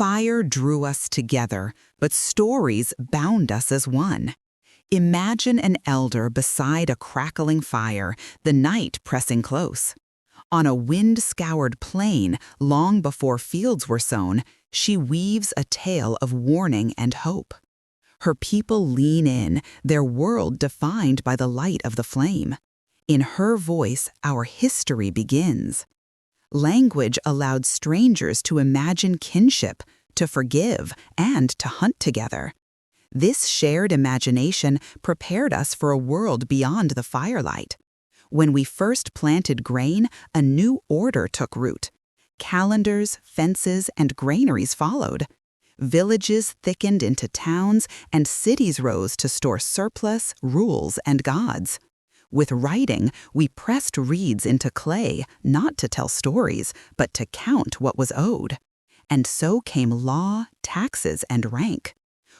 Fire drew us together, but stories bound us as one. Imagine an elder beside a crackling fire, the night pressing close. On a wind-scoured plain, long before fields were sown, she weaves a tale of warning and hope. Her people lean in, their world defined by the light of the flame. In her voice, our history begins. Language allowed strangers to imagine kinship, to forgive, and to hunt together. This shared imagination prepared us for a world beyond the firelight. When we first planted grain, a new order took root. Calendars, fences, and granaries followed. Villages thickened into towns, and cities rose to store surplus, rules, and gods. With writing, we pressed reeds into clay, not to tell stories, but to count what was owed. And so came law, taxes, and rank.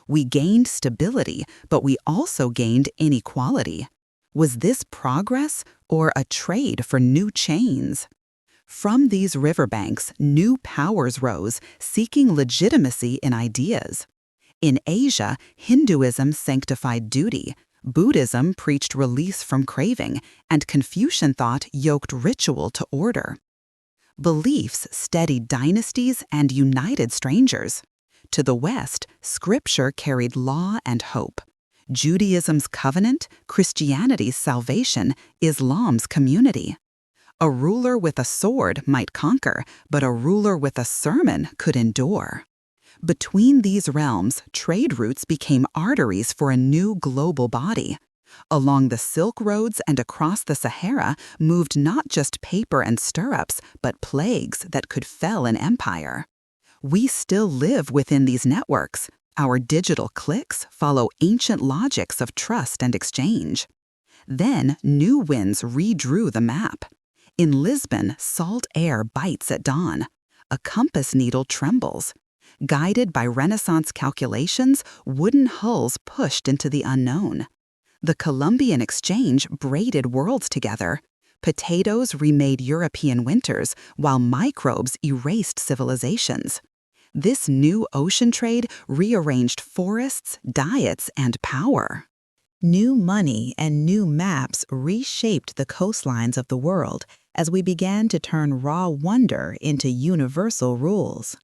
We gained stability, but we also gained inequality. Was this progress or a trade for new chains? From these riverbanks, new powers rose, seeking legitimacy in ideas. In Asia, Hinduism sanctified duty, Buddhism preached release from craving, and Confucian thought yoked ritual to order. Beliefs steadied dynasties and united strangers. To the West, scripture carried law and hope. Judaism's covenant, Christianity's salvation, Islam's community. A ruler with a sword might conquer, but a ruler with a sermon could endure. Between these realms, trade routes became arteries for a new global body. Along the Silk Roads and across the Sahara moved not just paper and stirrups, but plagues that could fell an empire. We still live within these networks. Our digital clicks follow ancient logics of trust and exchange. Then new winds redrew the map. In Lisbon, salt air bites at dawn. A compass needle trembles. Guided by Renaissance calculations, wooden hulls pushed into the unknown. The Columbian Exchange braided worlds together. Potatoes remade European winters, while microbes erased civilizations. This new ocean trade rearranged forests, diets, and power. New money and new maps reshaped the coastlines of the world as we began to turn raw wonder into universal rules.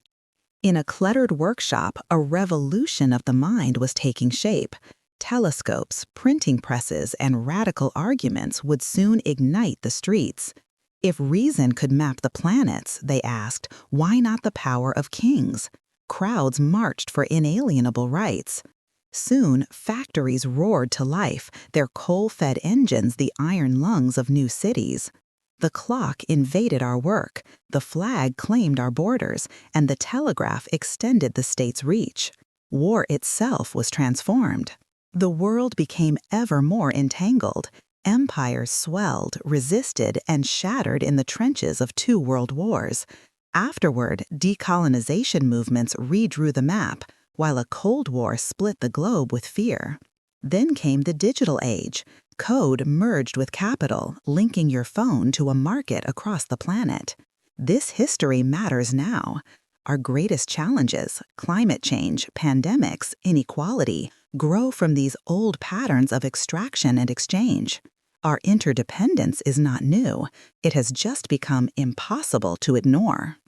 In a cluttered workshop, a revolution of the mind was taking shape. Telescopes, printing presses, and radical arguments would soon ignite the streets. If reason could map the planets, they asked, why not the power of kings? Crowds marched for inalienable rights. Soon, factories roared to life, their coal-fed engines the iron lungs of new cities. The clock invaded our work, the flag claimed our borders, and the telegraph extended the state's reach. War itself was transformed. The world became ever more entangled. Empires swelled, resisted, and shattered in the trenches of 2 world wars. Afterward, decolonization movements redrew the map, while a Cold War split the globe with fear. Then came the digital age. Code merged with capital, linking your phone to a market across the planet. This history matters now. Our greatest challenges, climate change, pandemics, inequality, grow from these old patterns of extraction and exchange. Our interdependence is not new. It has just become impossible to ignore.